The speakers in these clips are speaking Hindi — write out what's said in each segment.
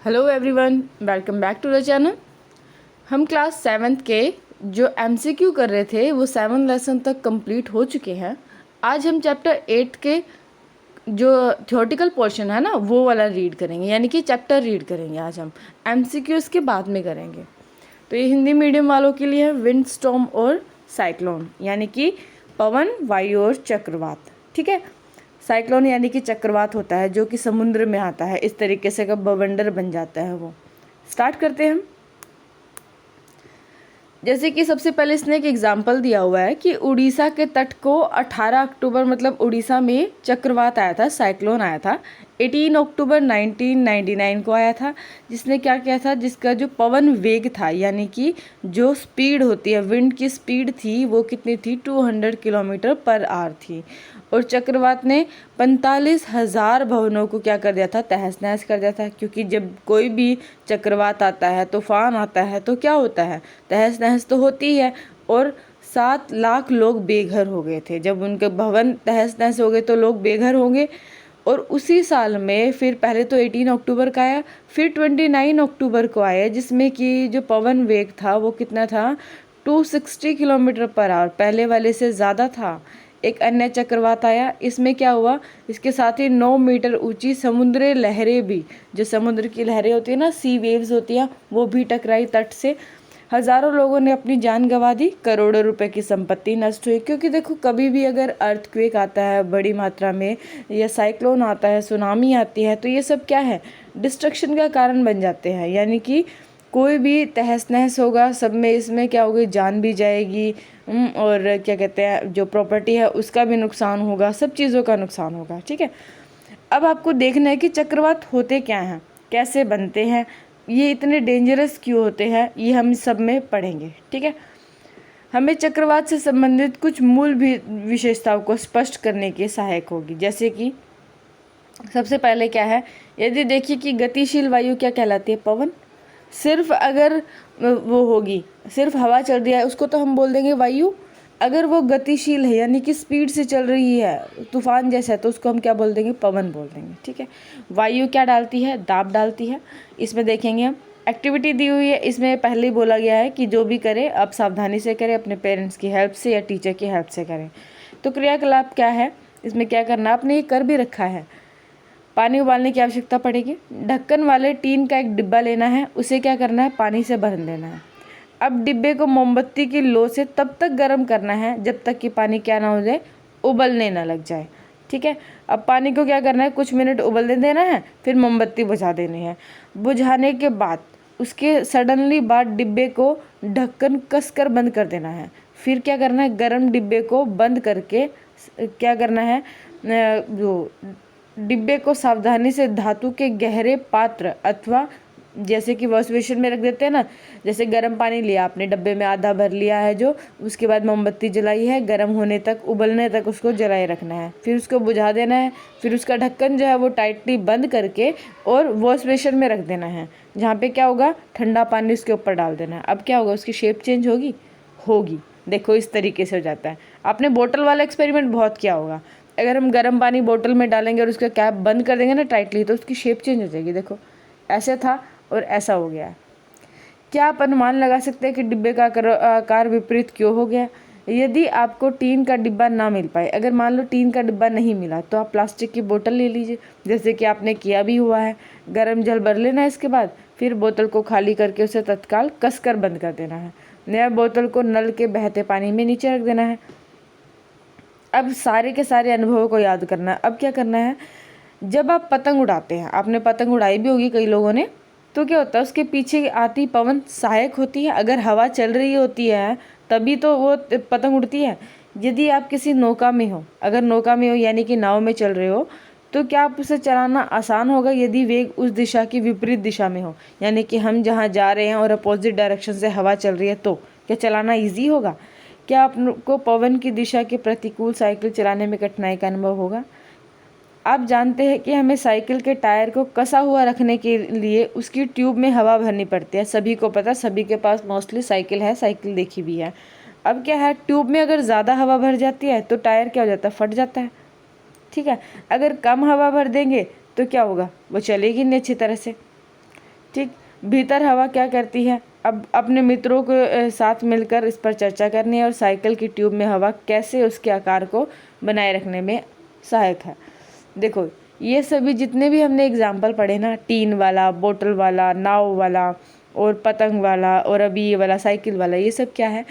Hello everyone, welcome back to the channel. हम क्लास 7th के जो एमसीक्यू कर रहे थे वो 7 लेसन तक कंप्लीट हो चुके हैं। आज हम चैप्टर 8 के जो थ्योरेटिकल पोर्शन है ना वो वाला रीड करेंगे, यानी कि चैप्टर रीड करेंगे। आज हम एमसीक्यू इसके बाद में करेंगे। तो ये हिंदी मीडियम वालों के लिए है विंड स्टॉर्म और साइक्लोन, यानी कि पवन, वायु और चक्रवात। ठीक है, साइक्लोन यानी कि चक्रवात होता है जो कि समुद्र में आता है, इस तरीके से का बवंडर बन जाता है वो। स्टार्ट करते हैं हम। जैसे कि सबसे पहले इसने एक एग्जाम्पल दिया हुआ है कि उड़ीसा के तट को 18 अक्टूबर मतलब उड़ीसा में चक्रवात आया था, साइक्लोन आया था। 18 अक्टूबर 1999 को आया था, जिसने क्या किया था, जिसका जो पवन वेग था यानी कि जो स्पीड होती है, विंड की स्पीड थी वो कितनी थी, 200 किलोमीटर पर आवर थी। और चक्रवात ने 45,000 भवनों को क्या कर दिया था, तहस नहस कर दिया था। क्योंकि जब कोई भी चक्रवात आता है, तूफान आता है, तो क्या होता है, तहस नहस तो होती है। और 7 लाख लोग बेघर हो गए थे। जब उनके भवन तहस नहस हो गए तो लोग बेघर होंगे। और उसी साल में फिर पहले तो 18 अक्टूबर का आया, फिर 29 अक्टूबर को आया, जिसमें कि जो पवन वेग था वो कितना था, 260 किलोमीटर पर आवर, पहले वाले से ज़्यादा था। एक अन्य चक्रवात आया, इसमें क्या हुआ, इसके साथ ही 9 मीटर ऊंची समुद्री लहरें भी, जो समुद्र की लहरें होती है ना, सी वेव्स होती हैं, वो भी टकराई तट से। हज़ारों लोगों ने अपनी जान गंवा दी, करोड़ों रुपए की संपत्ति नष्ट हुई। क्योंकि देखो, कभी भी अगर अर्थक्वेक आता है बड़ी मात्रा में, या साइक्लोन आता है, सुनामी आती है, तो ये सब क्या है, डिस्ट्रक्शन का कारण बन जाते हैं। यानी कि कोई भी तहस नहस होगा, सब में इसमें क्या होगी, जान भी जाएगी, और क्या कहते हैं, जो प्रॉपर्टी है उसका भी नुकसान होगा, सब चीज़ों का नुकसान होगा। ठीक है, अब आपको देखना है कि चक्रवात होते क्या हैं, कैसे बनते हैं, ये इतने डेंजरस क्यों होते हैं, ये हम सब में पढ़ेंगे। ठीक है, हमें चक्रवात से संबंधित कुछ मूल भी विशेषताओं को स्पष्ट करने के सहायक होगी। जैसे कि सबसे पहले क्या है, यदि देखिए कि गतिशील वायु क्या कहलाती है, पवन। सिर्फ अगर वो होगी, सिर्फ हवा चल रही है, उसको तो हम बोल देंगे वायु। अगर वो गतिशील है यानी कि स्पीड से चल रही है, तूफान जैसा है, तो उसको हम क्या बोल देंगे, पवन बोल देंगे। ठीक है, वायु क्या डालती है, दाब डालती है। इसमें देखेंगे हम एक्टिविटी दी हुई है, इसमें पहले ही बोला गया है कि जो भी करे आप सावधानी से करें, अपने पेरेंट्स की हेल्प से या टीचर की हेल्प से करें। तो क्रियाकलाप क्या है, इसमें क्या करना, आपने ये कर भी रखा है। पानी उबालने की आवश्यकता पड़ेगी। ढक्कन वाले टीन का एक डिब्बा लेना है, उसे क्या करना है, पानी से भर देना है। अब डिब्बे को मोमबत्ती की लो से तब तक गर्म करना है जब तक कि पानी क्या ना हो जाए, उबलने ना लग जाए। ठीक है, अब पानी को क्या करना है, कुछ मिनट उबलने देना है, फिर मोमबत्ती बुझा देनी है। बुझाने के बाद उसके सडनली बाद डिब्बे को ढक्कन कसकर बंद कर देना है। फिर क्या करना है, गर्म डिब्बे को बंद करके क्या करना है, जो डिब्बे को सावधानी से धातु के गहरे पात्र अथवा जैसे कि वॉश बेसिन में रख देते हैं ना, जैसे गर्म पानी लिया आपने, डब्बे में आधा भर लिया है जो, उसके बाद मोमबत्ती जलाई है, गर्म होने तक, उबलने तक उसको जलाए रखना है, फिर उसको बुझा देना है। फिर उसका ढक्कन जो है वो टाइटली बंद करके और वॉश बेसिन में रख देना है, जहाँ पे क्या होगा, ठंडा पानी उसके ऊपर डाल देना है। अब क्या होगा, उसकी शेप चेंज होगी। देखो इस तरीके से हो जाता है। आपने बोतल वाला एक्सपेरिमेंट बहुत किया होगा। अगर हम गर्म पानी बोतल में डालेंगे और उसका कैप बंद कर देंगे ना टाइटली, तो उसकी शेप चेंज हो जाएगी। देखो ऐसे था और ऐसा हो गया। क्या आप अनुमान लगा सकते हैं कि डिब्बे का आकार विपरीत क्यों हो गया। यदि आपको टीन का डिब्बा ना मिल पाए, अगर मान लो टीन का डिब्बा नहीं मिला, तो आप प्लास्टिक की बोतल ले लीजिए, जैसे कि आपने किया भी हुआ है। गर्म जल भर लेना है, इसके बाद फिर बोतल को खाली करके उसे तत्काल कसकर बंद कर देना है। नया बोतल को नल के बहते पानी में नीचे रख देना है। अब सारे के सारे अनुभवों को याद करना है। अब क्या करना है, जब आप पतंग उड़ाते हैं, आपने पतंग उड़ाई भी होगी कई लोगों ने, तो क्या होता है, उसके पीछे आती पवन सहायक होती है। अगर हवा चल रही होती है तभी तो वो पतंग उड़ती है। यदि आप किसी नौका में हो, अगर नौका में हो यानी कि नाव में चल रहे हो, तो क्या आप उसे चलाना आसान होगा यदि वेग उस दिशा की विपरीत दिशा में हो, यानी कि हम जहाँ जा रहे हैं और अपोजिट डायरेक्शन से हवा चल रही है, तो क्या चलाना ईजी होगा। क्या आपको पवन की दिशा के प्रतिकूल साइकिल चलाने में कठिनाई का अनुभव होगा। आप जानते हैं कि हमें साइकिल के टायर को कसा हुआ रखने के लिए उसकी ट्यूब में हवा भरनी पड़ती है। सभी को पता, सभी के पास मोस्टली साइकिल है, साइकिल देखी भी है। अब क्या है, ट्यूब में अगर ज़्यादा हवा भर जाती है तो टायर क्या हो जाता है, फट जाता है। ठीक है, अगर कम हवा भर देंगे तो क्या होगा, वो चलेगी नहीं अच्छी तरह से। ठीक। भीतर हवा क्या करती है, अब अपने मित्रों के साथ मिलकर इस पर चर्चा करनी है और साइकिल की ट्यूब में हवा कैसे उसके आकार को बनाए रखने में सहायक है। देखो ये सभी जितने भी हमने एग्जाम्पल पढ़े ना, टीन वाला, बोतल वाला, नाव वाला और पतंग वाला और अभी ये वाला साइकिल वाला, ये सब क्या है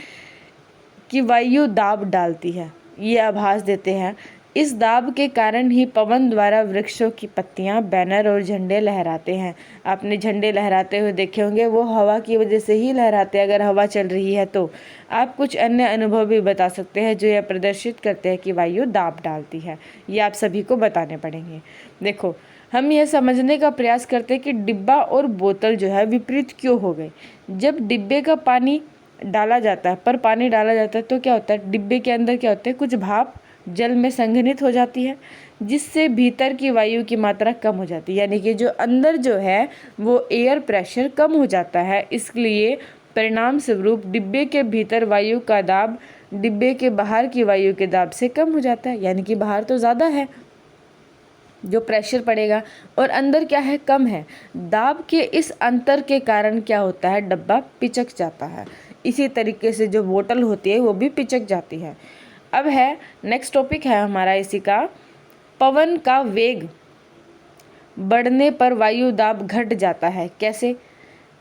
कि वायु दाब डालती है, ये आभास देते हैं। इस दाब के कारण ही पवन द्वारा वृक्षों की पत्तियां, बैनर और झंडे लहराते हैं। आपने झंडे लहराते हुए देखे होंगे, वो हवा की वजह से ही लहराते हैं। अगर हवा चल रही है तो आप कुछ अन्य अनुभव भी बता सकते हैं जो यह प्रदर्शित करते हैं कि वायु दाब डालती है। ये आप सभी को बताने पड़ेंगे। देखो हम यह समझने का प्रयास करते हैं कि डिब्बा और बोतल जो है विपरीत क्यों हो गए। जब डिब्बे का पानी डाला जाता है, पर पानी डाला जाता है तो क्या होता है, डिब्बे के अंदर क्या होता है, कुछ भाप जल में संघनित हो जाती है, जिससे भीतर की वायु की मात्रा कम हो जाती है, यानी कि जो अंदर जो है वो एयर प्रेशर कम हो जाता है। इसलिए परिणाम स्वरूप डिब्बे के भीतर वायु का दाब डिब्बे के बाहर की वायु के दाब से कम हो जाता है, यानी कि बाहर तो ज़्यादा है जो प्रेशर पड़ेगा और अंदर क्या है, कम है। दाब के इस अंतर के कारण क्या होता है, डब्बा पिचक जाता है। इसी तरीके से जो बोतल होती है वो भी पिचक जाती है। अब है नेक्स्ट टॉपिक है हमारा इसी का, पवन का वेग बढ़ने पर वायु दाब घट जाता है, कैसे।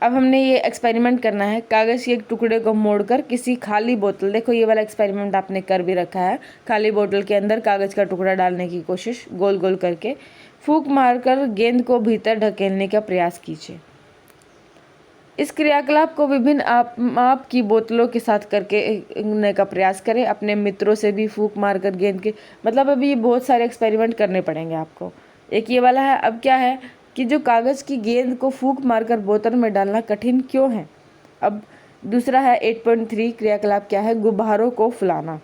अब हमने ये एक्सपेरिमेंट करना है, कागज़ के एक टुकड़े को मोड़कर किसी खाली बोतल, देखो ये वाला एक्सपेरिमेंट आपने कर भी रखा है, खाली बोतल के अंदर कागज़ का टुकड़ा डालने की कोशिश, गोल गोल करके फूंक मारकर गेंद को भीतर ढकेलने का प्रयास कीजिए। इस क्रियाकलाप को विभिन्न आप की बोतलों के साथ करने का प्रयास करें। अपने मित्रों से भी फूंक मारकर गेंद के, मतलब अभी ये बहुत सारे एक्सपेरिमेंट करने पड़ेंगे आपको। एक ये वाला है, अब क्या है कि जो कागज़ की गेंद को फूंक मारकर बोतल में डालना कठिन क्यों है। अब दूसरा है 8.3 क्रियाकलाप क्या है, गुब्बारों को फुलाना।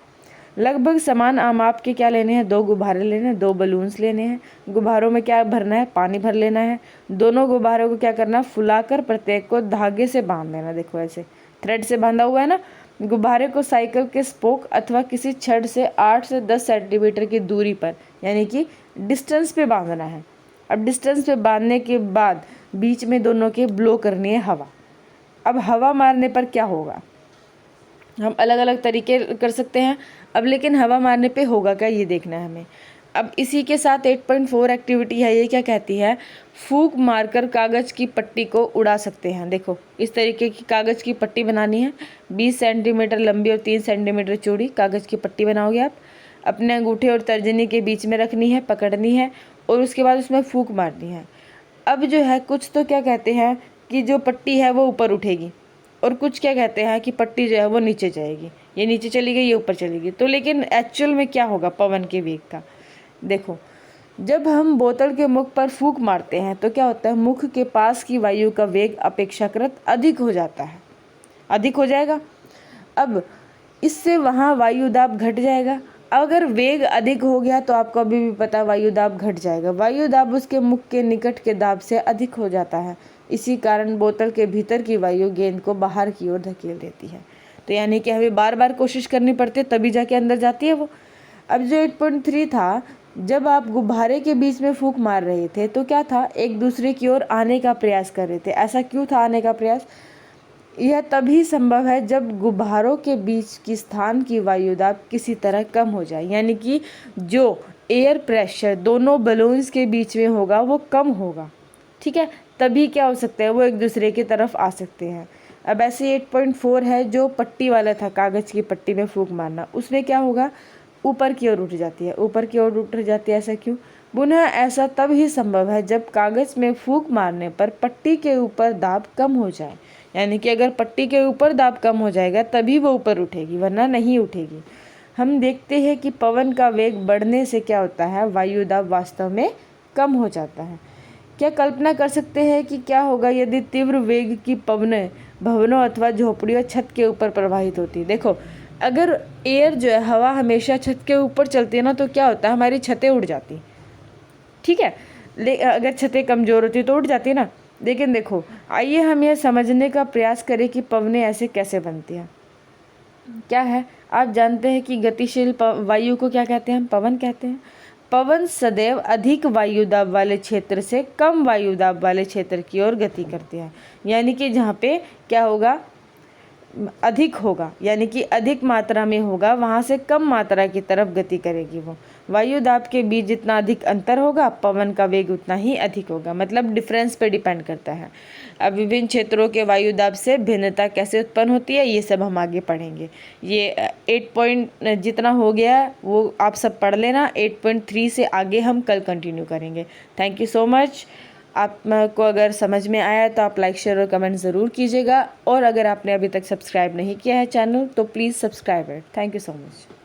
लगभग समान आमाप के क्या लेने हैं, 2 गुब्बारे लेने हैं, 2 बलून्स लेने हैं। गुब्बारों में क्या भरना है, पानी भर लेना है। दोनों गुब्बारों को क्या करना, फुलाकर प्रत्येक को धागे से बांध देना। देखो ऐसे थ्रेड से बांधा हुआ है ना। गुब्बारे को साइकिल के स्पोक अथवा किसी छड़ से 8 से 10 सेंटीमीटर की दूरी पर, यानी कि डिस्टेंस पे बांधना है। अब डिस्टेंस पे बांधने के बाद बीच में दोनों के ब्लो करनी है हवा। अब हवा मारने पर क्या होगा, हम अलग अलग तरीके कर सकते हैं अब, लेकिन हवा मारने पे होगा क्या ये देखना है हमें। अब इसी के साथ 8.4 एक्टिविटी है, ये क्या कहती है, फूंक मारकर कागज़ की पट्टी को उड़ा सकते हैं। देखो इस तरीके की कागज़ की पट्टी बनानी है, 20 सेंटीमीटर लंबी और 3 सेंटीमीटर चौड़ी कागज़ की पट्टी बनाओगे आप। अपने अंगूठे और तर्जनी के बीच में रखनी है, पकड़नी है और उसके बाद उसमें फूंक मारनी है। अब जो है कुछ तो क्या कहते हैं कि जो पट्टी है वो ऊपर उठेगी और कुछ क्या कहते हैं कि पट्टी जो है वो नीचे जाएगी, ये नीचे चली गई, ये ऊपर चलेगी। तो लेकिन एक्चुअल में क्या होगा पवन के वेग का, देखो जब हम बोतल के मुख पर फूंक मारते हैं तो क्या होता है, मुख के पास की वायु का वेग अपेक्षाकृत अधिक हो जाता है, अधिक हो जाएगा। अब इससे वहाँ वायु दाब घट जाएगा। अगर वेग अधिक हो गया तो आपको अभी भी पता वायु दाब घट जाएगा। वायु दाब उसके मुख के निकट के दाब से अधिक हो जाता है, इसी कारण बोतल के भीतर की वायु गेंद को बाहर की ओर धकेल देती है। तो यानी कि हमें बार बार कोशिश करनी पड़ती है तभी जाके अंदर जाती है वो। अब जो 8.3 था, जब आप गुब्बारे के बीच में फूंक मार रहे थे तो क्या था, एक दूसरे की ओर आने का प्रयास कर रहे थे। ऐसा क्यों था आने का प्रयास, यह तभी संभव है जब गुब्बारों के बीच की स्थान की वायु दाब किसी तरह कम हो जाए, यानी कि जो एयर प्रेशर दोनों बलून्स के बीच में होगा वो कम होगा, ठीक है, तभी क्या हो सकता है, वो एक दूसरे की तरफ आ सकते हैं। अब ऐसे 8.4 है जो पट्टी वाला था, कागज़ की पट्टी में फूंक मारना, उसमें क्या होगा, ऊपर की ओर उठ जाती है, ऊपर की ओर उठ जाती है। ऐसा क्यों, पुनः ऐसा तब ही संभव है जब कागज़ में फूंक मारने पर पट्टी के ऊपर दाब कम हो जाए, यानी कि अगर पट्टी के ऊपर दाब कम हो जाएगा तभी वो ऊपर उठेगी, वरना नहीं उठेगी। हम देखते हैं कि पवन का वेग बढ़ने से क्या होता है, वायु दाब वास्तव में कम हो जाता है। क्या कल्पना कर सकते हैं कि क्या होगा यदि तीव्र वेग की पवनें भवनों अथवा झोपड़ियों छत के ऊपर प्रवाहित होती। देखो अगर एयर जो है, हवा हमेशा छत के ऊपर चलती है ना, तो क्या होता है, हमारी छतें उड़ जाती, ठीक है। अगर छतें कमज़ोर होती तो उड़ जाती ना। लेकिन देखो आइए हम यह समझने का प्रयास करें कि पवनें ऐसे कैसे बनती हैं। क्या है, आप जानते हैं कि गतिशील वायु को क्या कहते हैं, हम पवन कहते हैं। पवन सदैव अधिक वायुदाब वाले क्षेत्र से कम वायुदाब वाले क्षेत्र की ओर गति करते हैं। यानी कि जहाँ पे क्या होगा, अधिक होगा, यानी कि अधिक मात्रा में होगा, वहाँ से कम मात्रा की तरफ गति करेगी वो। वायुदाब के बीच जितना अधिक अंतर होगा, पवन का वेग उतना ही अधिक होगा, मतलब डिफरेंस पे डिपेंड करता है। अब विभिन्न क्षेत्रों के वायुदाब से भिन्नता कैसे उत्पन्न होती है, ये सब हम आगे पढ़ेंगे। ये 8 पॉइंट जितना हो गया है वो आप सब पढ़ लेना। 8.3 से आगे हम कल कंटिन्यू करेंगे। Thank you so much. आपको अगर समझ में आया तो आप लाइक, शेयर और कमेंट ज़रूर कीजिएगा, और अगर आपने अभी तक सब्सक्राइब नहीं किया है चैनल तो please subscribe it. Thank you so much.